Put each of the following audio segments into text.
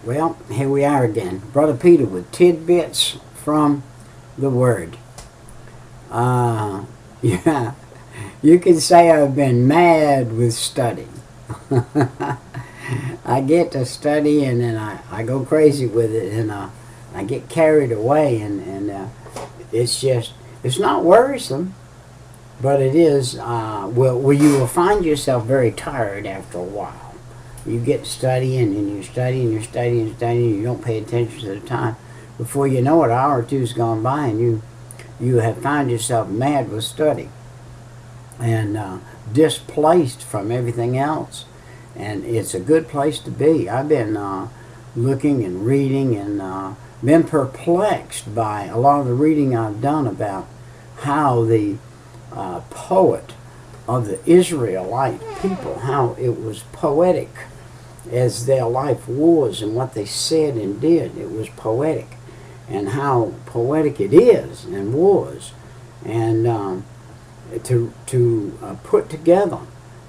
Well, here we are again. Brother Peter with tidbits from the Word. Yeah, you can say I've been mad with study. I get to study and then I go crazy with it, and I get carried away, and it's not worrisome, but it is, well, you will find yourself very tired after a while. You get studying and you study and you're studying and studying and you don't pay attention to the time. Before you know it, an hour or two's gone by and you have found yourself mad with study and displaced from everything else. And it's a good place to be. I've been looking and reading and been perplexed by a lot of the reading I've done about how the poet of the Israelite people, how it was poetic as their life was and what they said and did. It was poetic, and how poetic it is and was, and to put together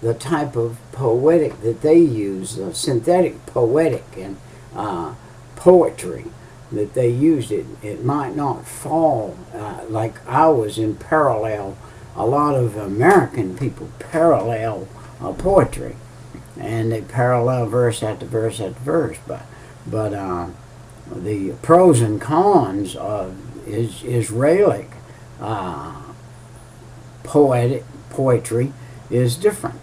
the type of poetic that they use, synthetic poetic and poetry that they used, it might not fall like ours in parallel. A lot of American people parallel poetry, and they parallel verse after verse after verse, but the pros and cons of Israelic poetry is different,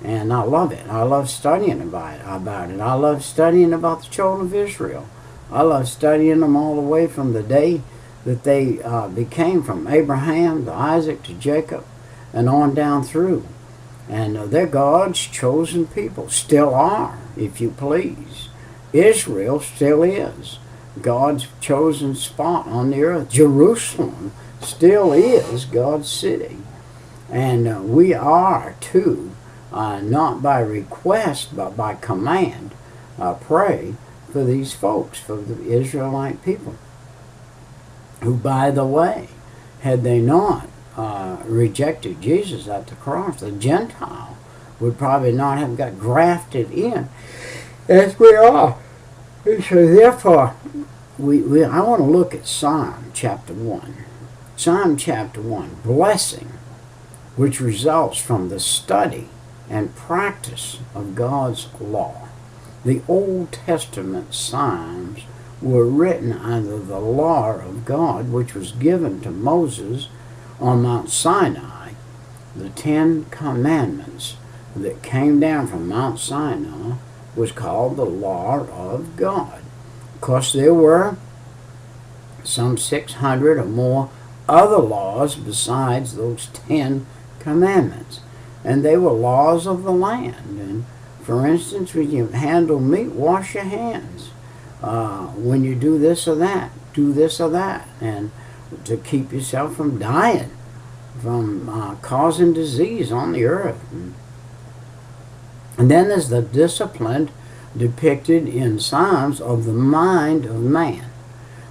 and I love it. I love studying about it. I love studying about the children of Israel. I love studying them all the way from the day that they became, from Abraham to Isaac to Jacob and on down through. And they're God's chosen people. Still are, if you please. Israel still is God's chosen spot on the earth. Jerusalem still is God's city. And we are too, not by request but by command, pray for these folks, for the Israelite people, who, by the way, had they not rejected Jesus at the cross, the Gentile would probably not have got grafted in as we are. So therefore, I want to look at Psalm chapter 1. Psalm chapter 1, blessing, which results from the study and practice of God's law. The Old Testament Psalms were written under the law of God, which was given to Moses on Mount Sinai. The 10 Commandments that came down from Mount Sinai was called the law of God. Of course, there were some 600 or more other laws besides those 10 commandments, and they were laws of the land. And for instance, when you handle meat, wash your hands. When you do this or that, do this or that, and to keep yourself from dying, from causing disease on the earth. And then there's the discipline depicted in Psalms of the mind of man.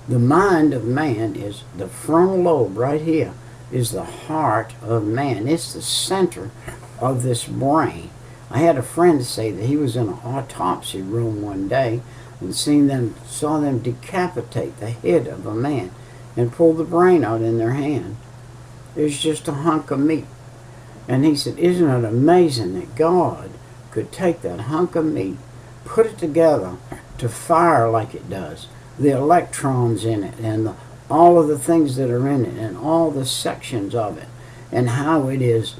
The mind of man is the frontal lobe right here, is the heart of man. It's the center of this brain. I had a friend say that he was in an autopsy room one day and saw them decapitate the head of a man and pull the brain out in their hand. It was just a hunk of meat. And he said, isn't it amazing that God could take that hunk of meat, put it together to fire like it does, the electrons in it and all of the things that are in it and all the sections of it, and how it is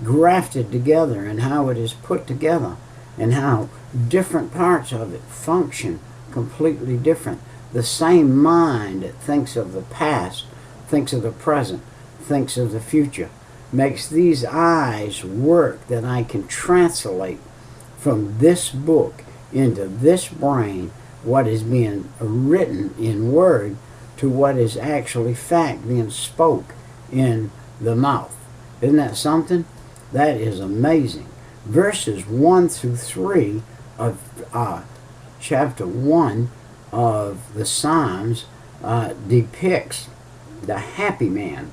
grafted together and how it is put together and how different parts of it function completely different. The same mind that thinks of the past, thinks of the present, thinks of the future, makes these eyes work that I can translate from this book into this brain what is being written in word to what is actually fact being spoke in the mouth. Isn't that something? That is amazing. Verses 1 through 3 of chapter 1 of the Psalms depicts the happy man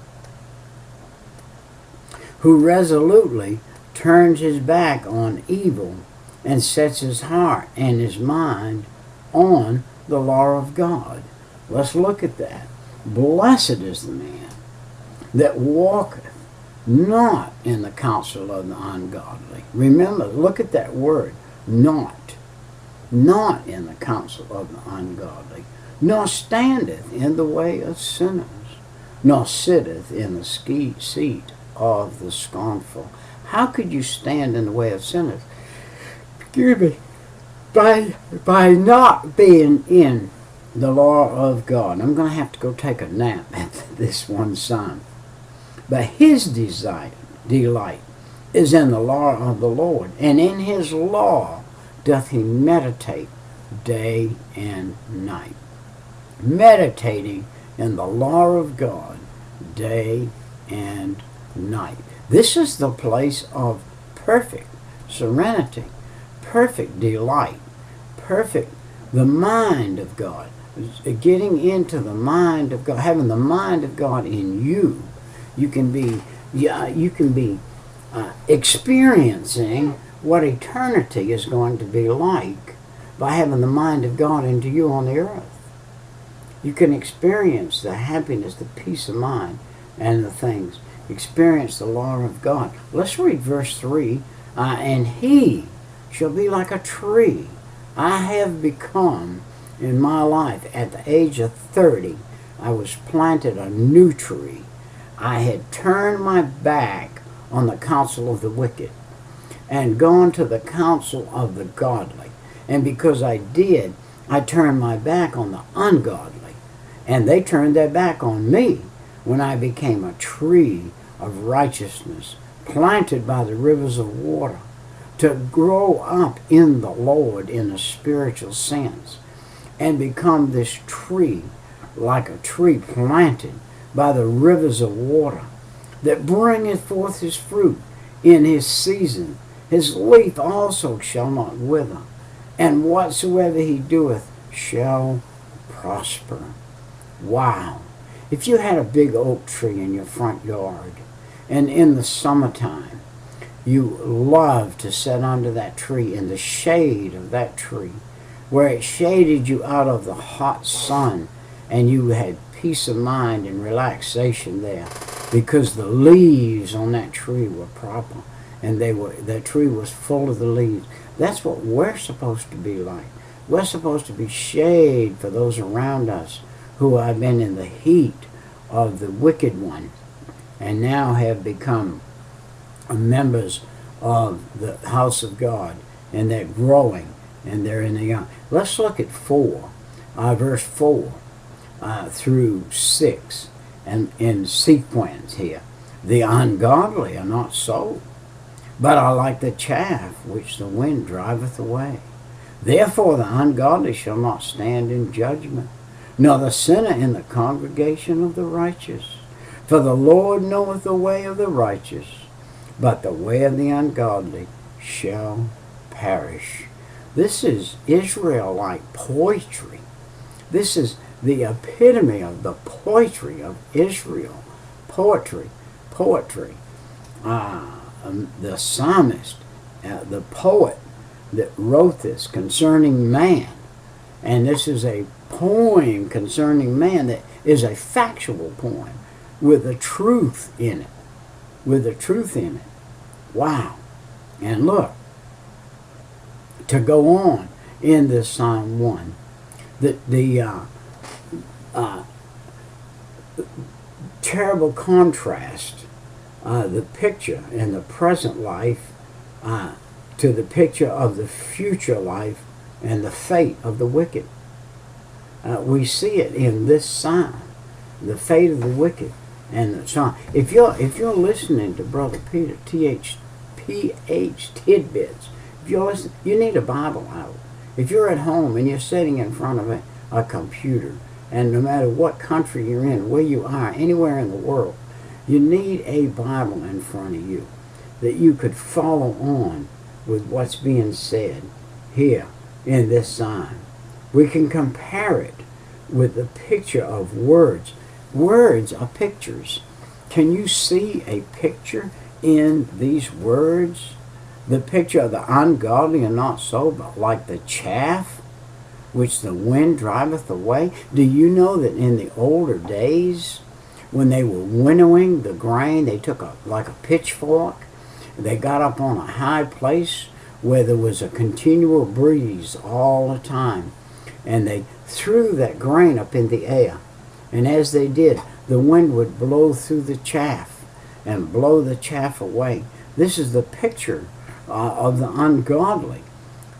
who resolutely turns his back on evil and sets his heart and his mind on the law of God. Let's look at that. Blessed is the man that walketh not in the counsel of the ungodly. Remember, look at that word, not. Not in the counsel of the ungodly, nor standeth in the way of sinners, nor sitteth in the seat of the scornful. How could you stand in the way of sinners? Excuse me. By not being in the law of God. I'm going to have to go take a nap at this one son. But his delight is in the law of the Lord, and in his law doth he meditate day and night. Meditating in the law of God day and night. This is the place of perfect serenity, perfect delight, perfect, the mind of God. Getting into the mind of God, having the mind of God in you. You can be experiencing what eternity is going to be like by having the mind of God into you on the earth. You can experience the happiness, the peace of mind, and the things. Experience the law of God. Let's read verse 3. And he shall be like a tree. I have become, in my life, at the age of 30, I was planted a new tree. I had turned my back on the counsel of the wicked and gone to the counsel of the godly. And because I did, I turned my back on the ungodly. And they turned their back on me when I became a tree of righteousness, planted by the rivers of water, to grow up in the Lord in a spiritual sense, and become this tree, like a tree planted by the rivers of water, that bringeth forth his fruit in his season. His leaf also shall not wither, and whatsoever he doeth shall prosper. Wow. If you had a big oak tree in your front yard, and in the summertime, you love to sit under that tree, in the shade of that tree, where it shaded you out of the hot sun, and you had peace of mind and relaxation there, because the leaves on that tree were proper, and that tree was full of the leaves. That's what we're supposed to be like. We're supposed to be shade for those around us who have been in the heat of the wicked one, and now have become members of the house of God, and they're growing, and they're in the young. Let's look at verse 4 through 6, and in sequence here. The ungodly are not so, but are like the chaff which the wind driveth away. Therefore the ungodly shall not stand in judgment, nor the sinner in the congregation of the righteous. For the Lord knoweth the way of the righteous, but the way of the ungodly shall perish. This is Israelite poetry. This is the epitome of the poetry of Israel. Poetry. The psalmist, the poet that wrote this concerning man. And this is a poem concerning man that is a factual poem with the truth in it. Wow. And look, to go on in this Psalm 1, the terrible contrast, the picture in the present life to the picture of the future life and the fate of the wicked. We see it in this psalm, the fate of the wicked. And the psalm. If you're listening to Brother Peter P.H. Tidbits, if you're listening, you need a Bible out. If you're at home and you're sitting in front of a computer, and no matter what country you're in, where you are, anywhere in the world, you need a Bible in front of you that you could follow on with what's being said here in this psalm. We can compare it with the picture of words. Words are pictures. Can you see a picture in these words? The picture of the ungodly are not so, but like the chaff which the wind driveth away. Do you know that in the older days, when they were winnowing the grain, they took like a pitchfork, they got up on a high place where there was a continual breeze all the time, and they threw that grain up in the air. And as they did, the wind would blow through the chaff and blow the chaff away. This is the picture of the ungodly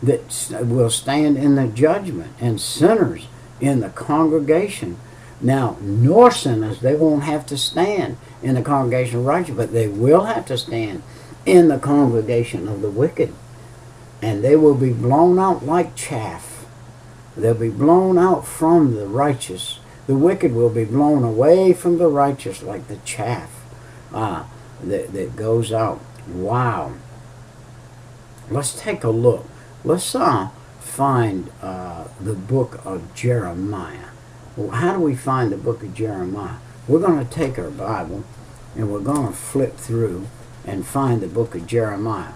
that will stand in the judgment, and sinners in the congregation. Now, nor sinners, they won't have to stand in the congregation of righteous, but they will have to stand in the congregation of the wicked. And they will be blown out like chaff. They'll be blown out from the righteous. The wicked will be blown away from the righteous like the chaff that goes out. Wow. Let's take a look. Let's find the book of Jeremiah. Well, how do we find the book of Jeremiah? We're going to take our Bible and we're going to flip through and find the book of Jeremiah.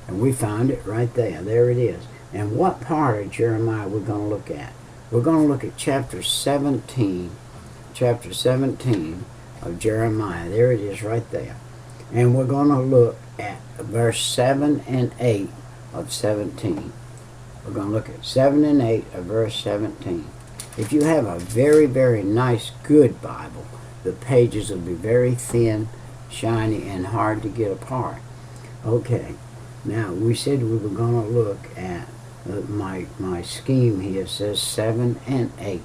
And we found it right there. There it is. And what part of Jeremiah we're going to look at? We're going to look at chapter 17. Chapter 17 of Jeremiah. There it is right there. And we're going to look at verse 7 and 8 of 17. We're going to look at 7 and 8 of verse 17. If you have a very, very nice, good Bible, the pages will be very thin, shiny, and hard to get apart. Okay, now we said we were going to look at my scheme here. Says 7 and 8.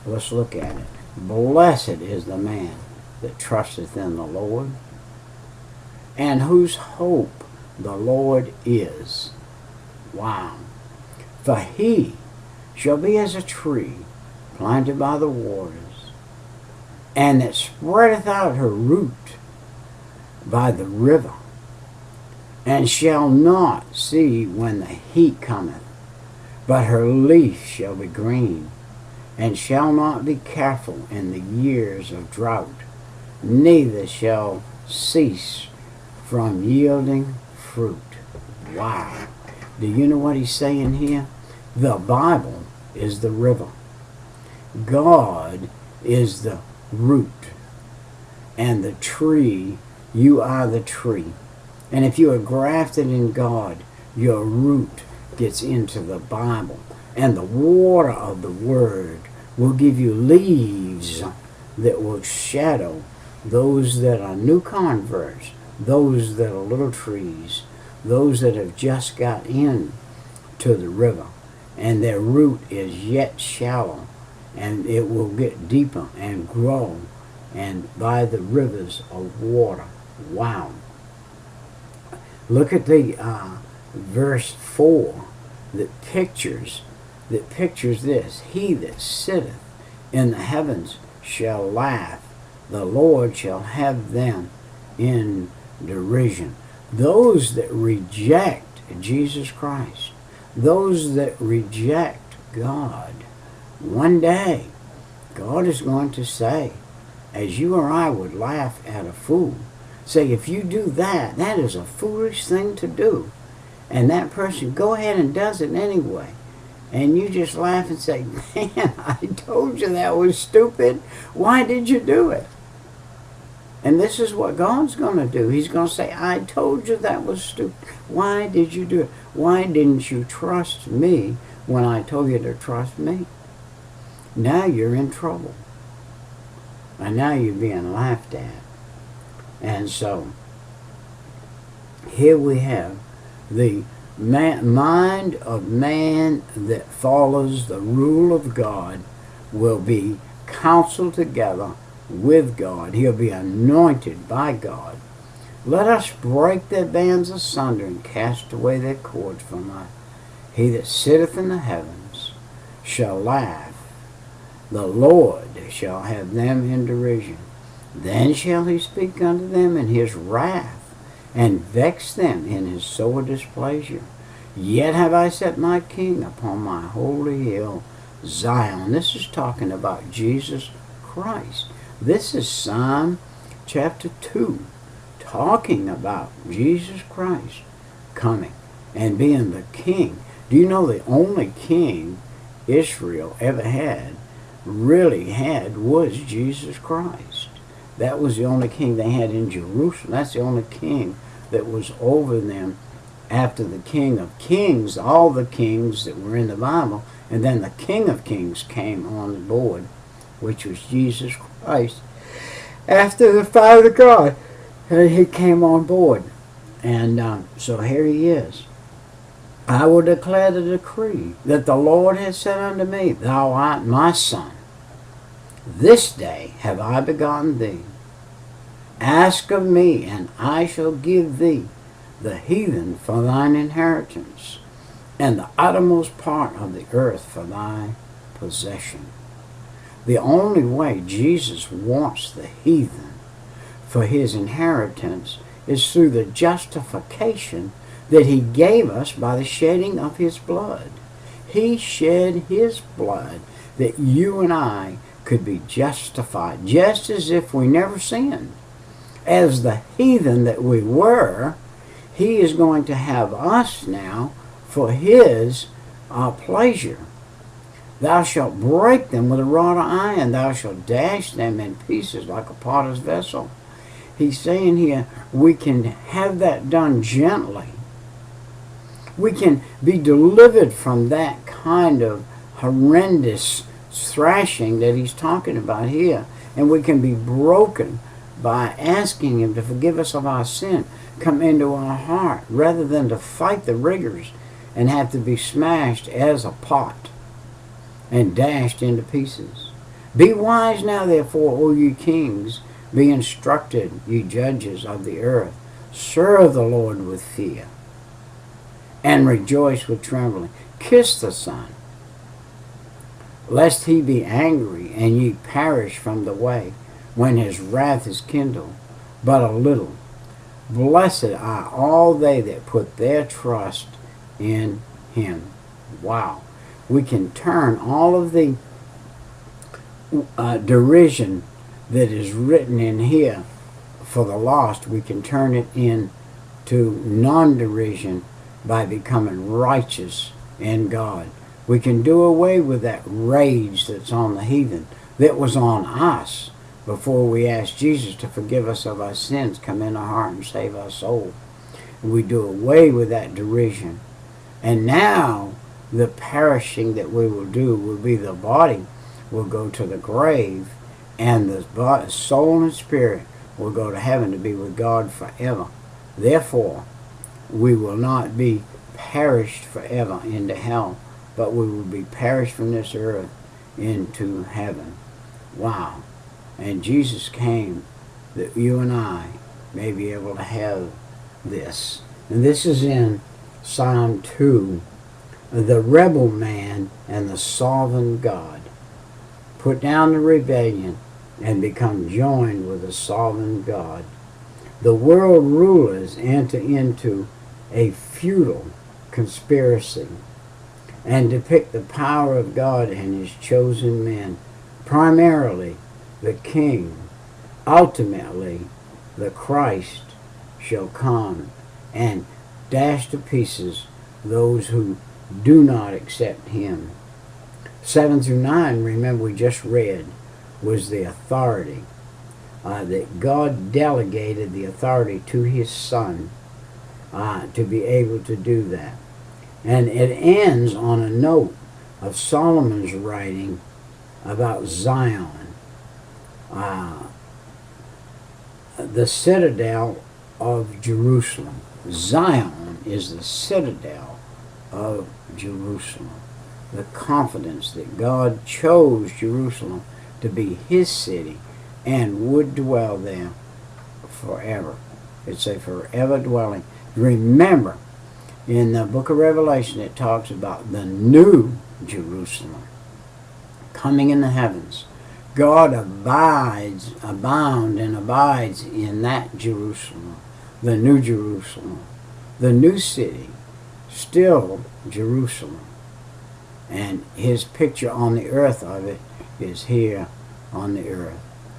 Let's look at it. Blessed is the man that trusteth in the Lord, and whose hope the Lord is. Wow. For he shall be as a tree planted by the waters, and that spreadeth out her root by the river, and shall not see when the heat cometh, but her leaf shall be green, and shall not be careful in the years of drought, neither shall cease from yielding fruit. Wow. Do you know what he's saying here? The Bible is the river. God is the root. And the tree, you are the tree. And if you are grafted in God, your root gets into the Bible. And the water of the Word will give you leaves that will shadow those that are new converts, those that are little trees, those that have just got in to the river, and their root is yet shallow, and it will get deeper and grow, and by the rivers of water. Wow. Look at the verse 4 that pictures this. He that sitteth in the heavens shall laugh. The Lord shall have them in derision. Those that reject Jesus Christ, those that reject God, one day God is going to say, as you or I would laugh at a fool, say, if you do that, that is a foolish thing to do. And that person go ahead and does it anyway. And you just laugh and say, man, I told you that was stupid. Why did you do it? And this is what God's going to do. He's going to say, I told you that was stupid. Why did you do it? Why didn't you trust me when I told you to trust me? Now you're in trouble. And now you're being laughed at. And so, here we have the mind of man that follows the rule of God will be counseled together with God. He'll be anointed by God. Let us break their bands asunder and cast away their cords from us. He that sitteth in the heavens shall laugh. The Lord shall have them in derision. Then shall he speak unto them in his wrath, and vex them in his sore displeasure. Yet have I set my king upon my holy hill, Zion. This is talking about Jesus Christ. This is Psalm chapter 2, talking about Jesus Christ coming and being the king. Do you know the only king Israel ever had, really had, was Jesus Christ. That was the only king they had in Jerusalem. That's the only king that was over them after the King of Kings, all the kings that were in the Bible, and then the King of Kings came on board, which was Jesus Christ. After the Father God, he came on board. And so here he is. I will declare the decree that the Lord has said unto me, Thou art my son. This day have I begotten thee. Ask of me, and I shall give thee the heathen for thine inheritance, and the uttermost part of the earth for thy possession. The only way Jesus wants the heathen for his inheritance is through the justification that he gave us by the shedding of his blood. He shed his blood that you and I could be justified, just as if we never sinned. As the heathen that we were, he is going to have us now for his pleasure. Thou shalt break them with a rod of iron. Thou shalt dash them in pieces like a potter's vessel. He's saying here, we can have that done gently. We can be delivered from that kind of horrendous thrashing that he's talking about here. And we can be broken by asking him to forgive us of our sin, come into our heart, rather than to fight the rigors and have to be smashed as a pot and dashed into pieces. Be wise now, therefore, O ye kings, be instructed, ye judges of the earth. Serve the Lord with fear, and rejoice with trembling. Kiss the Son, lest he be angry, and ye perish from the way, when his wrath is kindled but a little. Blessed are all they that put their trust in him. Wow. We can turn all of the derision that is written in here for the lost, we can turn it into non-derision by becoming righteous in God. We can do away with that rage that's on the heathen, that was on us before we asked Jesus to forgive us of our sins, come in our heart and save our soul. And we do away with that derision. And now the perishing that we will do will be the body will go to the grave, and the soul and spirit will go to heaven to be with God forever. Therefore, we will not be perished forever into hell, but we will be perished from this earth into heaven. Wow. And Jesus came that you and I may be able to have this. And this is in Psalm 2. The rebel man and the sovereign God. Put down the rebellion and become joined with the sovereign God. The world rulers enter into a futile conspiracy and depict the power of God and his chosen men, primarily the King. Ultimately, the Christ shall come and dash to pieces those who do not accept him. 7 through 9, remember we just read, was the authority. That God delegated the authority to his Son to be able to do that. And it ends on a note of Solomon's writing about Zion. The citadel of Jerusalem. Zion is the citadel of Jerusalem. The confidence that God chose Jerusalem to be his city and would dwell there forever. It's a forever dwelling. Remember, in the book of Revelation it talks about the new Jerusalem coming in the heavens. God abounds and abides in that Jerusalem, the new Jerusalem, the new city, still Jerusalem. And his picture on the earth of it is here on the earth.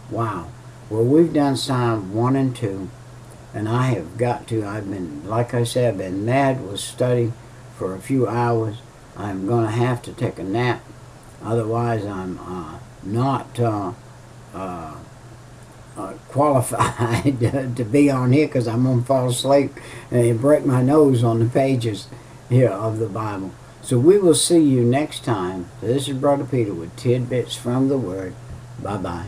Wow. Well, we've done Psalm 1 and 2, and I've been, like I said, I've been mad with study for a few hours. I'm going to have to take a nap Otherwise, I'm not qualified to be on here, because I'm going to fall asleep and break my nose on the pages here of the Bible. So we will see you next time. This is Brother Peter with Tidbits from the Word. Bye-bye.